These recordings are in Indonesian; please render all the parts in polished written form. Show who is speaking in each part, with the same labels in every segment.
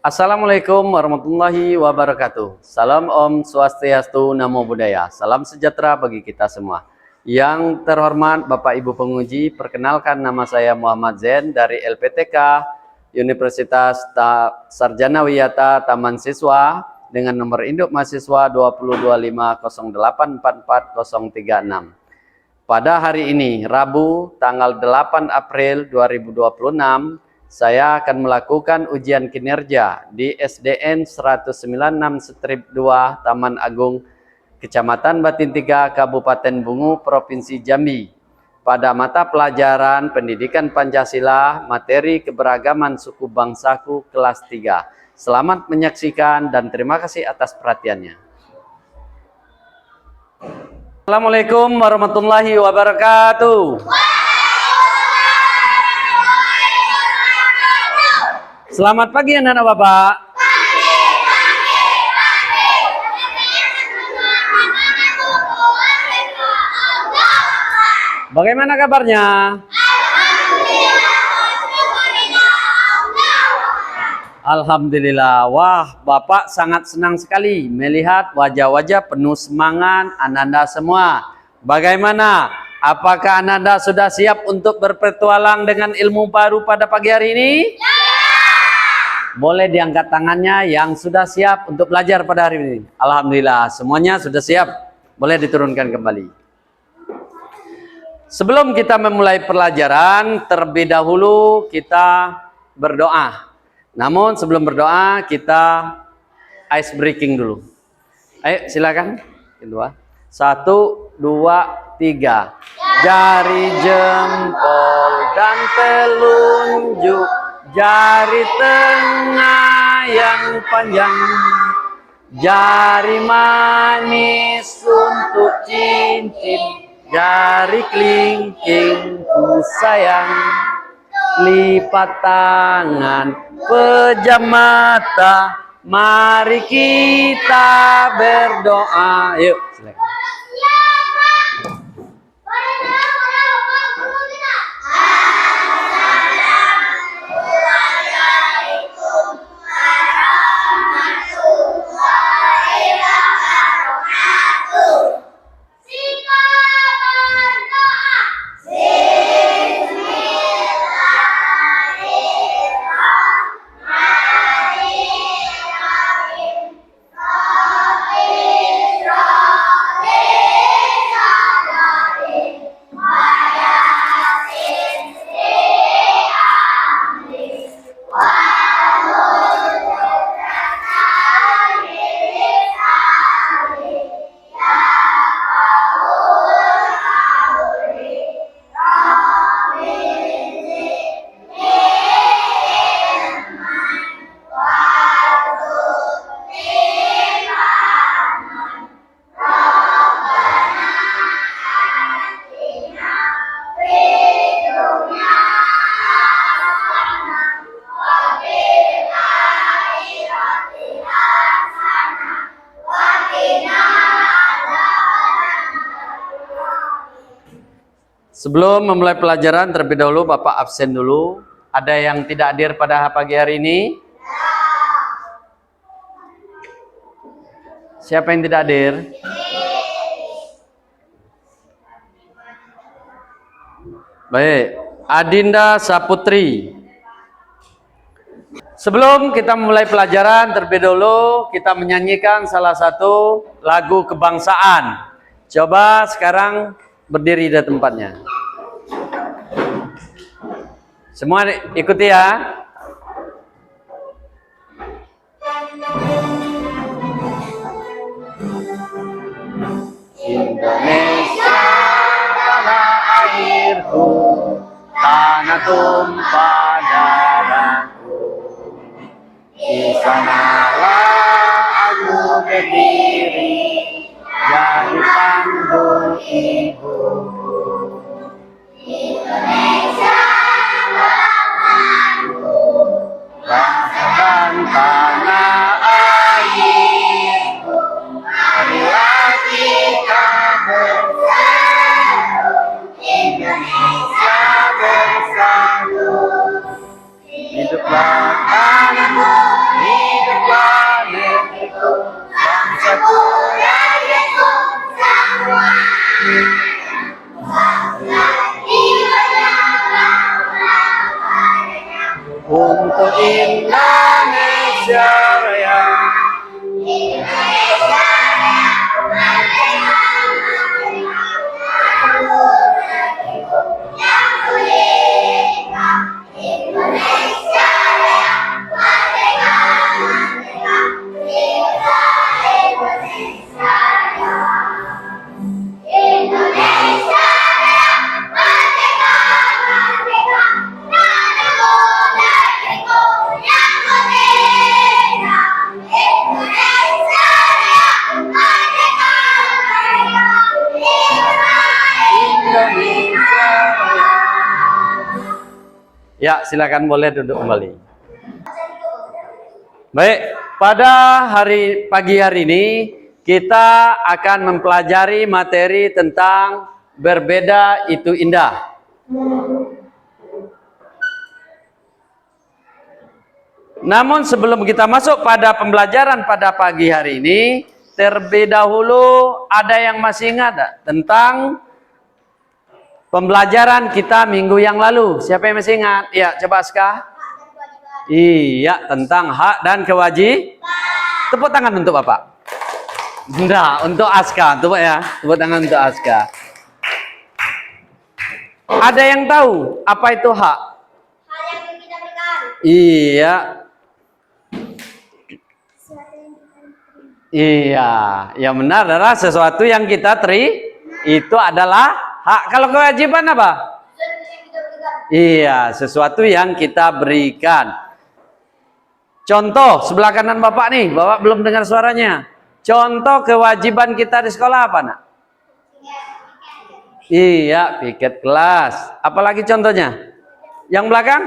Speaker 1: Assalamualaikum warahmatullahi wabarakatuh. Salam Om Swastiastu, Namo Buddhaya. Salam sejahtera bagi kita semua. Yang terhormat Bapak Ibu penguji, perkenalkan nama saya Muhammad Zain dari LPTK Universitas Sarjana Wiyata Taman Siswa dengan nomor induk mahasiswa 20250844036. Pada hari ini, Rabu, tanggal 8 April 2026, saya akan melakukan ujian kinerja di SDN 196/2 Taman Agung, Kecamatan Batin 3, Kabupaten Bungu, Provinsi Jambi, pada mata pelajaran Pendidikan Pancasila, materi keberagaman suku bangsaku kelas 3. Selamat menyaksikan dan terima kasih atas perhatiannya. Assalamualaikum warahmatullahi wabarakatuh. Selamat pagi anak-anak Bapak. Bagaimana kabarnya? Alhamdulillah. Wah, Bapak sangat senang sekali melihat wajah-wajah penuh semangat Ananda semua. Bagaimana? Apakah Ananda sudah siap untuk berpetualang dengan ilmu baru pada pagi hari ini? Boleh diangkat tangannya yang sudah siap untuk belajar pada hari ini. Alhamdulillah, semuanya sudah siap. Boleh diturunkan kembali. Sebelum kita memulai pelajaran, terlebih dahulu kita berdoa. Namun sebelum berdoa, kita ice breaking dulu. Ayo, silakan. Kedua. 1, 2, 3. Jari jempol dan telunjuk, jari tengah yang panjang, jari manis untuk cincin, jari kelingking ku sayang, lipat tangan, pejam mata, mari kita berdoa. Yuk, silakan. Sebelum memulai pelajaran, terlebih dahulu Bapak absen dulu. Ada yang tidak hadir pada pagi hari ini? Siapa yang tidak hadir? Baik, Adinda Saputri. Sebelum kita memulai pelajaran, terlebih dahulu kita menyanyikan salah satu lagu kebangsaan. Coba sekarang berdiri di tempatnya. Semua ikuti ya. Indonesia tanah airku, tanah tumpah darahku. Di sanalah aku berdiri, jadi pandu ibuku. Indonesia bangsaku, bangsa dan tanah airku. Marilah kita bersatu, Indonesia bersatu. Hiduplah tanahku, Indonesia Raya. Ya, silakan boleh duduk kembali. Baik, pada pagi hari ini kita akan mempelajari materi tentang berbeda itu indah. Namun sebelum kita masuk pada pembelajaran pada pagi hari ini, terlebih dahulu ada yang masih ingat tentang pembelajaran kita minggu yang lalu? Siapa yang masih ingat? Ya, coba Aska. Iya, tentang hak dan kewajiban. Tepuk tangan untuk Bapak. Enggak, untuk Aska. Tepuk ya. Tepuk tangan untuk Aska. Ada yang tahu apa itu hak? Hal yang kita berikan. Iya. Iya, yang benar adalah sesuatu yang kita itu adalah hak. Kalau kewajiban apa? Iya, sesuatu yang kita berikan. Contoh, sebelah kanan Bapak nih. Bapak belum dengar suaranya. Contoh kewajiban kita di sekolah apa, Nak? Iya, piket kelas. Apalagi contohnya? Yang belakang?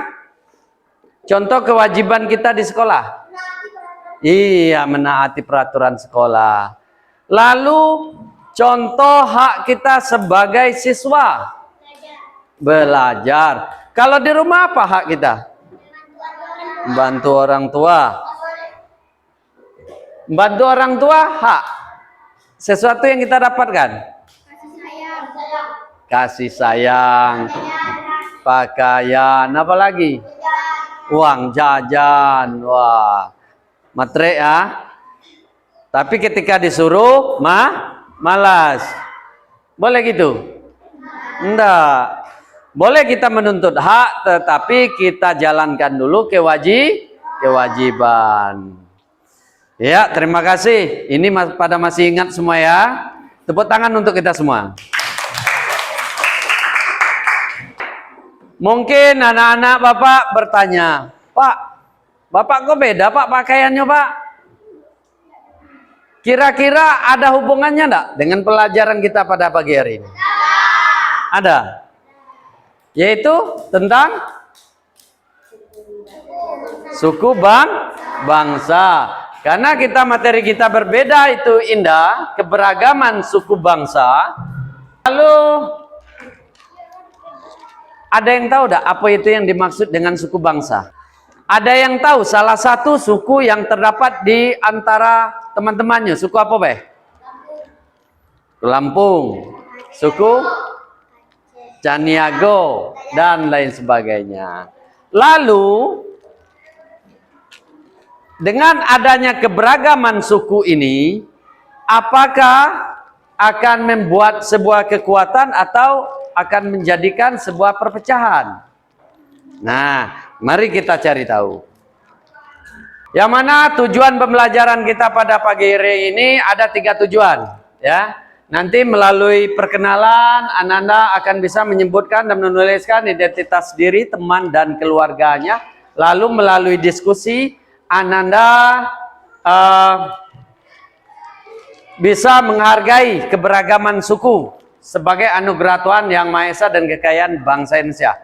Speaker 1: Contoh kewajiban kita di sekolah. Iya, menaati peraturan sekolah. Lalu contoh hak kita sebagai siswa. Belajar. Kalau di rumah apa hak kita? Bantu orang tua. Bantu orang tua hak. Sesuatu yang kita dapatkan. Kasih sayang. Pakaian. Apa lagi? Uang jajan. Wah. Matre ya. Tapi ketika disuruh malas. Boleh gitu? Enggak. Boleh kita menuntut hak, tetapi kita jalankan dulu kewajiban. Ya, terima kasih. Ini pada masih ingat semua ya. Tepuk tangan untuk kita semua. Mungkin anak-anak Bapak bertanya, Pak, Bapak kok beda Pak pakaiannya Pak? Kira-kira ada hubungannya enggak dengan pelajaran kita pada pagi hari ini? Ada. Yaitu tentang suku bangsa. Karena materi kita berbeda itu indah, keberagaman suku bangsa. Lalu ada yang tahu enggak apa itu yang dimaksud dengan suku bangsa? Ada yang tahu salah satu suku yang terdapat di antara teman-temannya, suku apa, Beh? Lampung. Suku Caniago dan lain sebagainya. Lalu dengan adanya keberagaman suku ini, apakah akan membuat sebuah kekuatan atau akan menjadikan sebuah perpecahan? Nah, mari kita cari tahu. Yang mana tujuan pembelajaran kita pada pagi hari ini ada 3 tujuan, ya. Nanti melalui perkenalan, Ananda akan bisa menyebutkan dan menuliskan identitas diri, teman, dan keluarganya. Lalu melalui diskusi, Ananda bisa menghargai keberagaman suku sebagai anugerah Tuhan Yang Maha Esa dan kekayaan bangsa Indonesia.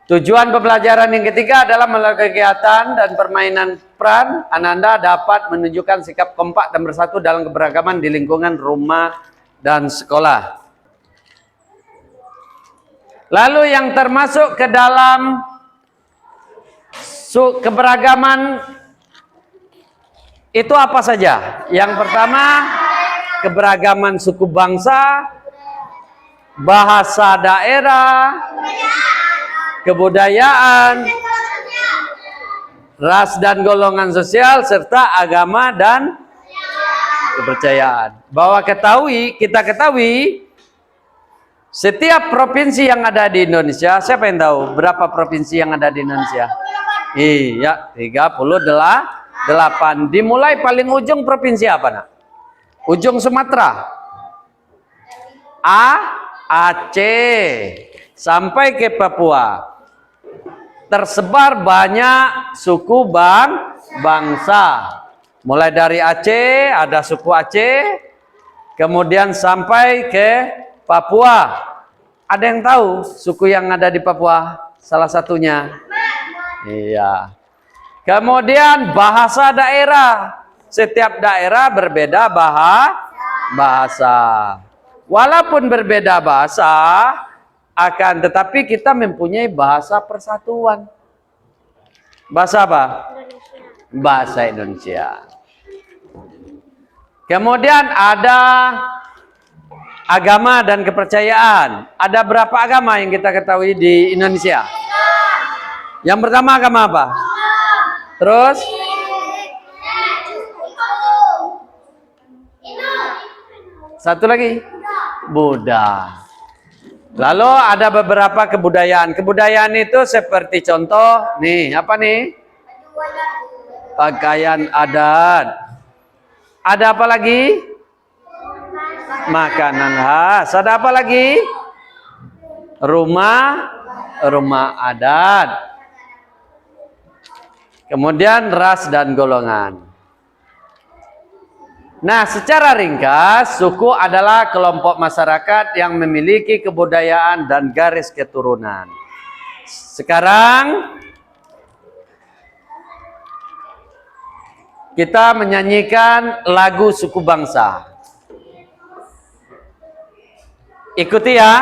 Speaker 1: Tujuan pembelajaran yang ketiga adalah melalui kegiatan dan permainan peran, Ananda dapat menunjukkan sikap kompak dan bersatu dalam keberagaman di lingkungan rumah dan sekolah. Lalu yang termasuk ke dalam keberagaman itu apa saja? Yang pertama, keberagaman suku bangsa, bahasa daerah, kebudayaan, ras dan golongan sosial, serta agama dan kepercayaan. Kita ketahui setiap provinsi yang ada di Indonesia, siapa yang tahu berapa provinsi yang ada di Indonesia? Iya, 38. Dimulai paling ujung provinsi apa, Nak? Ujung Sumatera. Aceh sampai ke Papua. Tersebar banyak suku bangsa. Mulai dari Aceh, ada suku Aceh, kemudian sampai ke Papua. Ada yang tahu suku yang ada di Papua? Salah satunya. Iya. Kemudian bahasa daerah. Setiap daerah berbeda bahasa. Walaupun berbeda bahasa, tetapi kita mempunyai bahasa persatuan. Bahasa apa? Bahasa Indonesia. Kemudian ada agama dan kepercayaan. Ada berapa agama yang kita ketahui di Indonesia? Yang pertama agama apa? Terus? Satu lagi? Buddha. Lalu ada beberapa kebudayaan. Kebudayaan itu seperti contoh, nih, apa nih? Pakaian adat. Ada apa lagi? Makanan khas. Ada apa lagi? Rumah adat. Kemudian ras dan golongan. Nah, secara ringkas, suku adalah kelompok masyarakat yang memiliki kebudayaan dan garis keturunan. Sekarang kita menyanyikan lagu suku bangsa. Ikuti ya.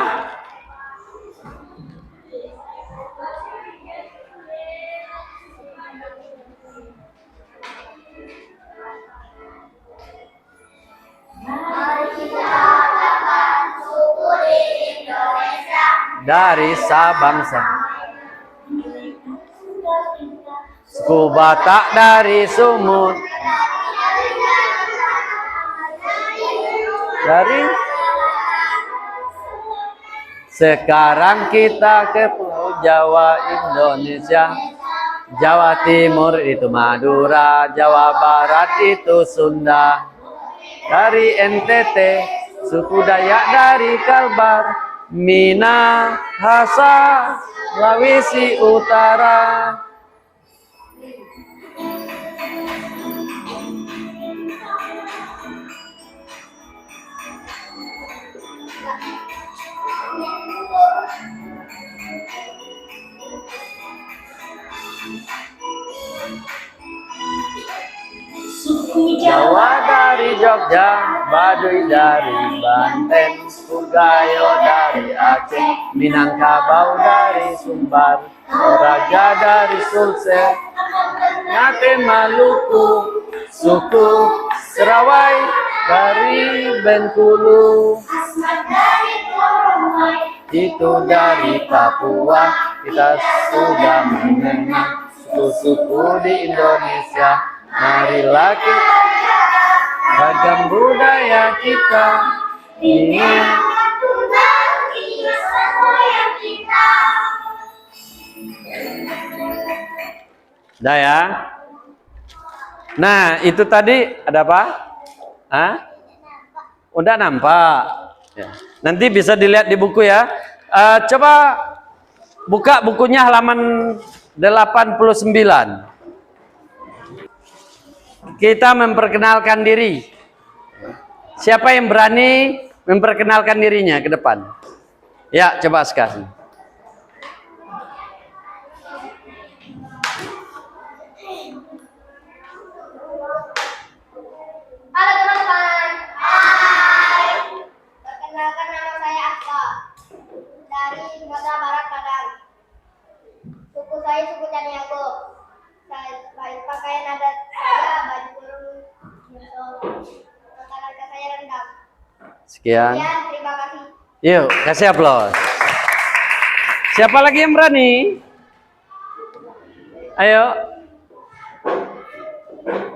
Speaker 1: Dari sabangsa. Suku Batak dari Sumut. Sekarang kita ke Pulau Jawa, Indonesia. Jawa Timur itu Madura, Jawa Barat itu Sunda. Dari NTT, suku Dayak dari Kalbar, Minahasa, Sulawesi Utara. Suku Jawa dari Jogja, Baduy dari Banten, Pugayo dari Aceh, Minangkabau dari Sumbar, Toraja dari Sulsel, Ngate Maluku, suku Serawai dari Bengkulu, itu dari Papua. Kita sudah mengenal suku-suku di Indonesia. Marilah kita ragam budaya kita ini. Udah ya. Nah, itu tadi ada apa? Hah? Udah nampak. Ya. Nanti bisa dilihat di buku ya. Coba buka bukunya halaman 89. Kita memperkenalkan diri. Siapa yang berani memperkenalkan dirinya ke depan? Ya, coba sekarang.
Speaker 2: Halo teman-teman. Hai. Perkenalkan nama saya Aska dari Sumatera Barat Padang. Suku saya suku Caniago. Pakaian adat saya baju kurung rata-rata saya rendang.
Speaker 1: Sekian.
Speaker 2: Terima kasih.
Speaker 1: Yuk, kasih aplaus. Siapa lagi yang berani? Ayo.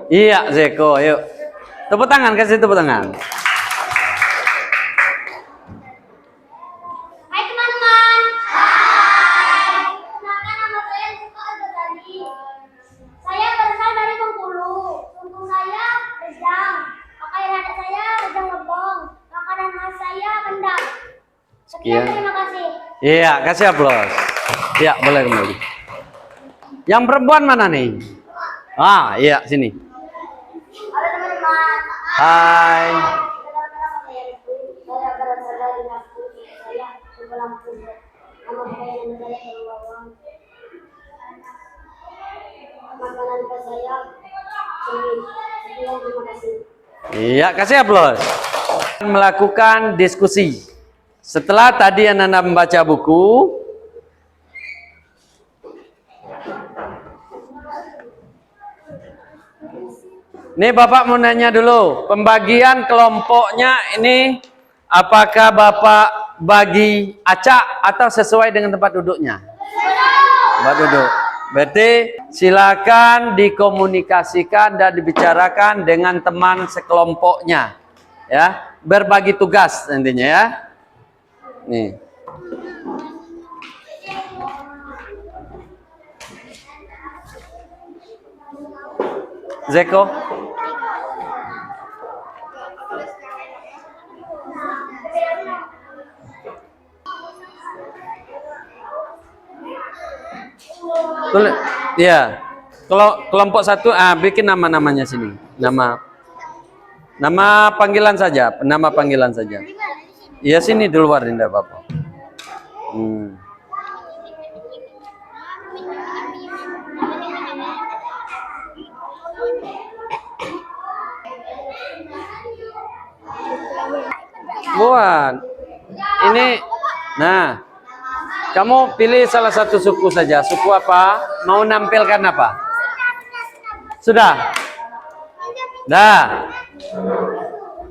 Speaker 1: Iya, Zeko, yuk. Tepuk tangan, kasih tepuk tangan.
Speaker 2: Hai teman-teman. Hai. Perkenalkan nama saya Suka Al-Ghazali. Saya berasal dari Bengkulu. Suku saya Rejang. Pakaian adat saya Rejang Lebong. Makanan khas saya kendang. Sekian, terima kasih.
Speaker 1: Iya, kasih aplaus. Iya, boleh kembali. Yang perempuan mana nih? Ah, iya, sini.
Speaker 2: Halo teman-teman.
Speaker 1: Hai.
Speaker 2: Perkenalkan nama saya Rizky. Saya berasal dari Lampung. Saya Suku Lampung. Nama pakaian saya Rejang Lebong. Makanan khas saya cumi. Sekian, terima kasih.
Speaker 1: Iya, kasih aplaus. Melakukan diskusi. Setelah tadi anak-anak membaca buku, nih Bapak mau nanya dulu, pembagian kelompoknya ini apakah Bapak bagi acak atau sesuai dengan tempat duduknya? Tempat duduk. Berarti silakan dikomunikasikan dan dibicarakan dengan teman sekelompoknya. Ya, berbagi tugas nantinya ya. Nih. Zeko. Tulis. Ya. Kalau kelompok satu, bikin nama-namanya sini. Nama panggilan saja, nama panggilan saja. Ya sini di luar tidak apa-apa. Buat. Ini, nah, kamu pilih salah satu suku saja. Suku apa? Mau nampilkan apa? Sudah? Dah.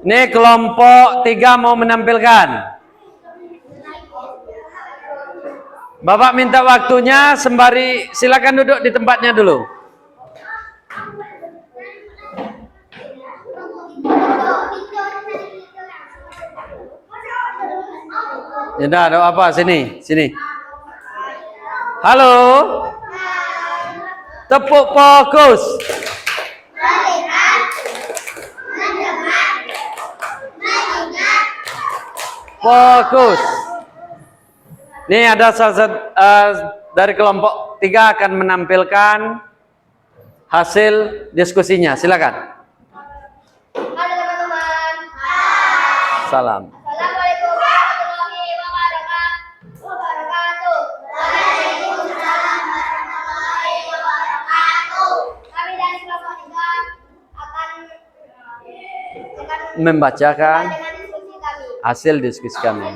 Speaker 1: Ini kelompok 3 mau menampilkan. Bapak minta waktunya sembari silakan duduk di tempatnya dulu. Ya udah, ada apa? Sini. Halo. Tepuk fokus. Fokus. Nih ada salah satu dari kelompok 3 akan menampilkan hasil diskusinya. Silakan.
Speaker 2: Halo teman-teman.
Speaker 1: Salam.
Speaker 2: Assalamualaikum warahmatullahi wabarakatuh. Waalaikumsalam warahmatullahi wabarakatuh. Kami dari kelompok 3 akan
Speaker 1: Membacakan
Speaker 2: dengan diskusi kami.
Speaker 1: hasil diskusi kami.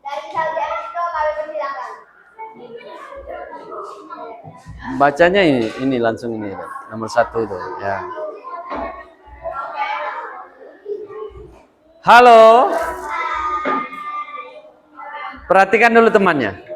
Speaker 2: Dari Saudi Arabia kami persilakan.
Speaker 1: Bacanya ini langsung ini nomor 1 itu ya. Halo. Perhatikan dulu temannya.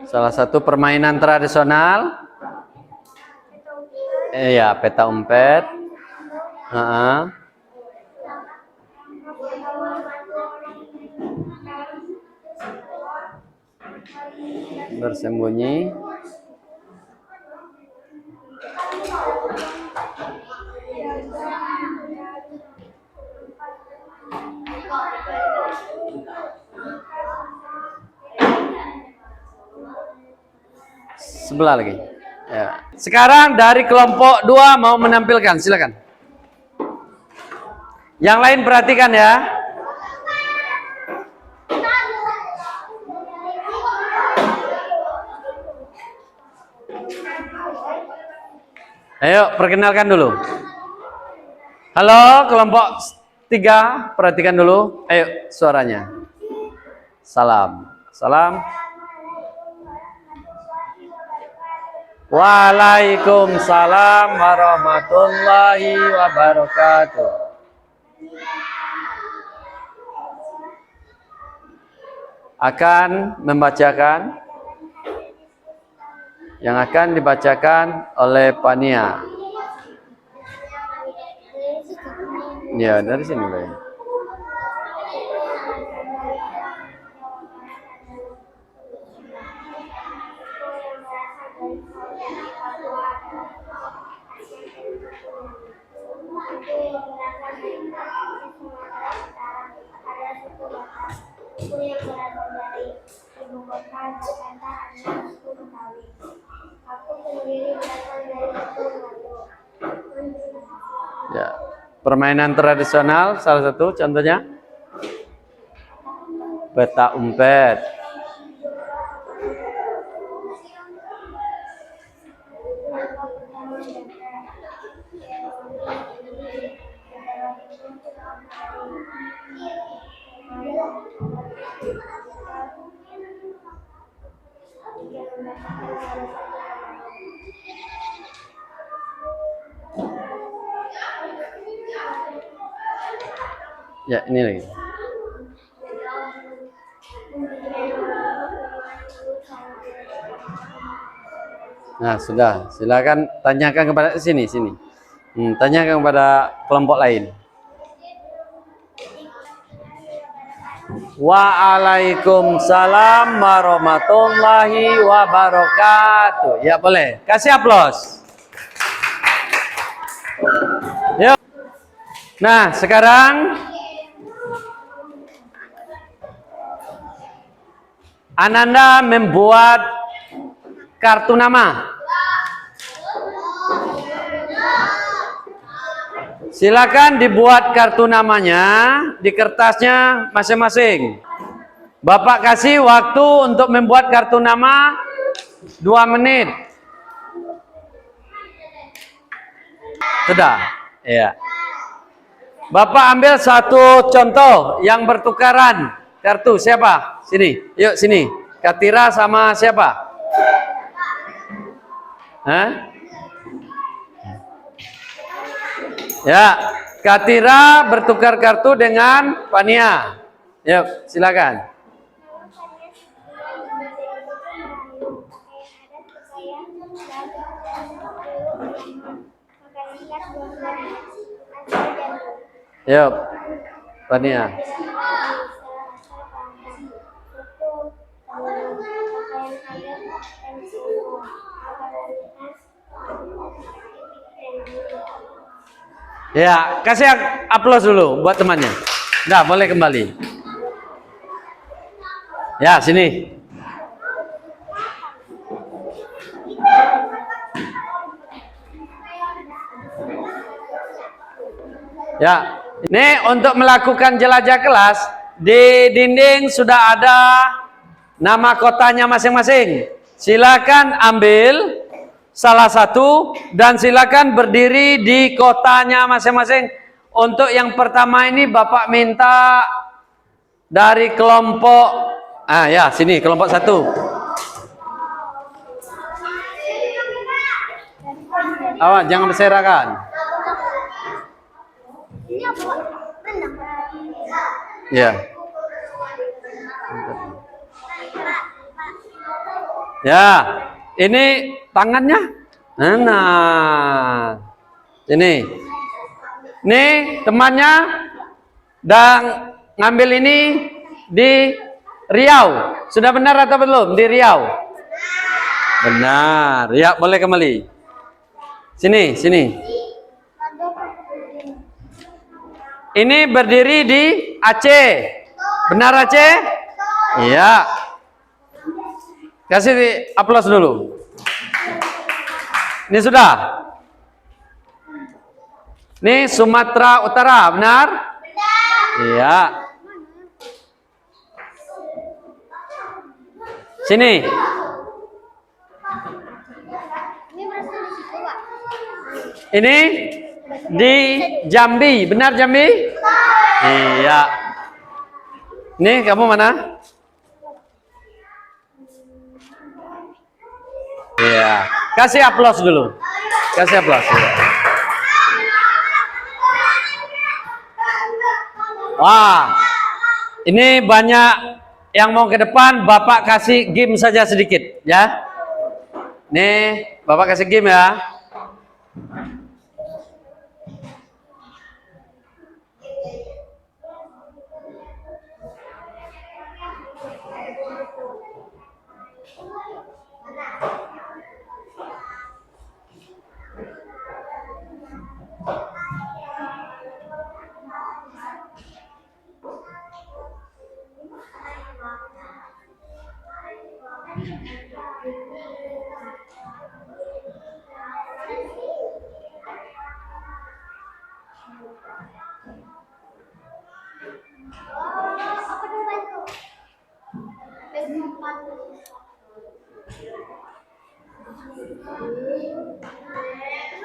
Speaker 1: Salah satu permainan tradisional. Iya, peta umpet. Bersembunyi. Sebelah lagi. Ya. Sekarang dari kelompok 2 mau menampilkan, silakan. Yang lain perhatikan ya. Ayo, perkenalkan dulu. Halo, kelompok 3, perhatikan dulu. Ayo, suaranya. Salam. Salam. Waalaikumsalam warahmatullahi wabarakatuh. Akan membacakan yang akan dibacakan oleh Pania. Ya, dari sini, Bay.
Speaker 2: Yang berasal dari ibu kota Jakarta adalah suku Betawi. Aku sendiri berasal dari suku Melayu.
Speaker 1: Ya, permainan tradisional salah satu contohnya petak umpet. Ya, ini lagi. Nah, sudah. Silakan tanyakan kepada sini. Tanyakan kepada kelompok lain. Waalaikumsalam warahmatullahi wabarakatuh. Ya, boleh. Kasih aplaus. Yuk. Nah, sekarang Ananda membuat kartu nama. Silakan dibuat kartu namanya di kertasnya masing-masing. Bapak kasih waktu untuk membuat kartu nama 2 menit. Sudah? Iya. Bapak ambil satu contoh yang bertukaran kartu. Siapa? Sini. Yuk sini. Katira sama siapa? Hah? Ya, Katira bertukar kartu dengan Pania. Yuk, silakan. Yuk, Pania. Ya, kasih aplaus dulu buat temannya. Nah, boleh kembali. Ya, sini. Ya, ini untuk melakukan jelajah kelas, di dinding sudah ada nama kotanya masing-masing. Silakan ambil salah satu dan silakan berdiri di kotanya masing-masing. Untuk yang pertama ini Bapak minta dari kelompok ya sini kelompok 1. Awas jangan berserakan. Ya. Ya, ini tangannya. Nah, ini temannya dan ngambil ini di Riau. Sudah benar atau belum di Riau? Benar. Ya, boleh kembali. Sini. Ini berdiri di Aceh. Benar Aceh? Iya. Kasih aplaus dulu. Ini sudah. Ini Sumatera Utara, benar? Iya. Sini. Ini di Jambi, benar Jambi? Iya. Nih, kamu mana? Iya. Kasih aplaus dulu. Kasih aplaus. Ya. Wah, ini banyak yang mau ke depan. Bapak kasih game saja sedikit, ya. Nih, Bapak kasih game ya.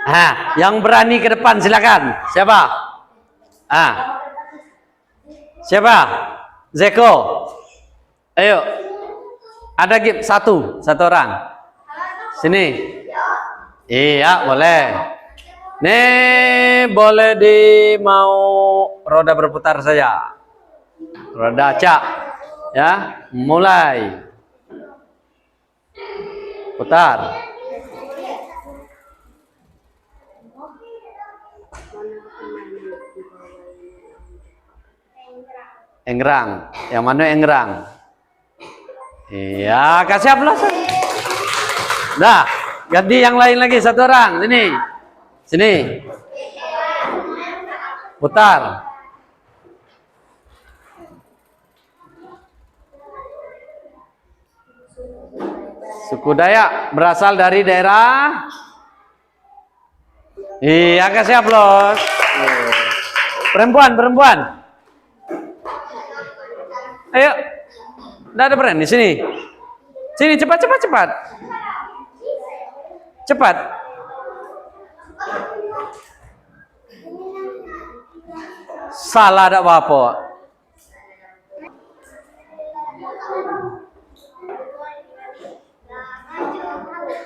Speaker 1: Ah, yang berani ke depan silakan. Siapa? Ah. Siapa? Zeko. Ayo. Ada game satu orang. Sini. Iya, boleh. Nih, boleh mau roda berputar saja. Roda acak. Ya, mulai. Putar. Enggrang. Yang mana enggrang? Iya, kasih aplaus. Dah, ganti yang lain lagi satu orang. Sini. Sini. Putar. Suku Dayak berasal dari daerah. Iya, kasih aplaus. Perempuan. Ayo. Nggak ada berani sini. Sini cepat. Cepat. Salah ada apa?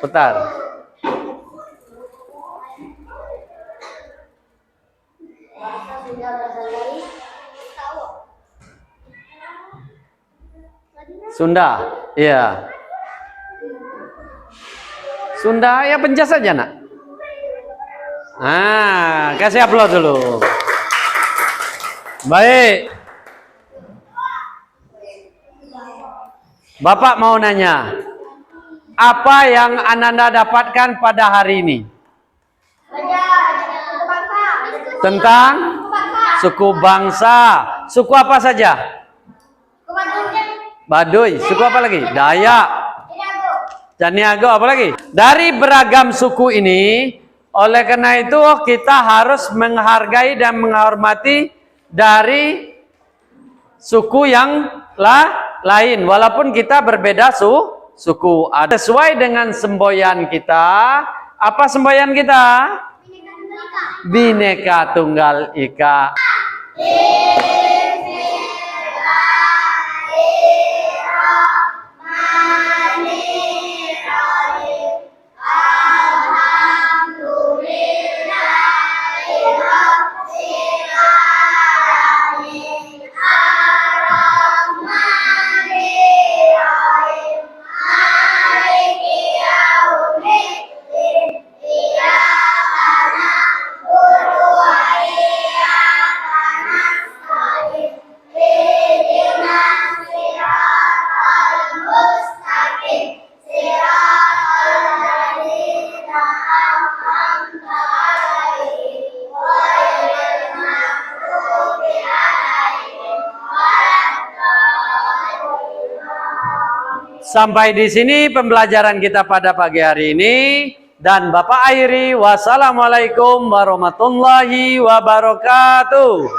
Speaker 1: Putar. Sunda, iya. Sunda ya pencet saja nak. Ah, kasih aplaus dulu. Baik. Bapak mau nanya, apa yang Ananda dapatkan pada hari ini? Tentang suku bangsa. Suku apa saja? Baduy. Suku apa lagi? Dayak. Caniago apa lagi? Dari beragam suku ini, oleh karena itu kita harus menghargai dan menghormati dari suku yang lain. Walaupun kita berbeda suku. Sesuai dengan semboyan kita. Apa semboyan kita? Bhinneka Tunggal Ika. Sampai di sini pembelajaran kita pada pagi hari ini, dan Bapak akhiri, wassalamualaikum warahmatullahi wabarakatuh.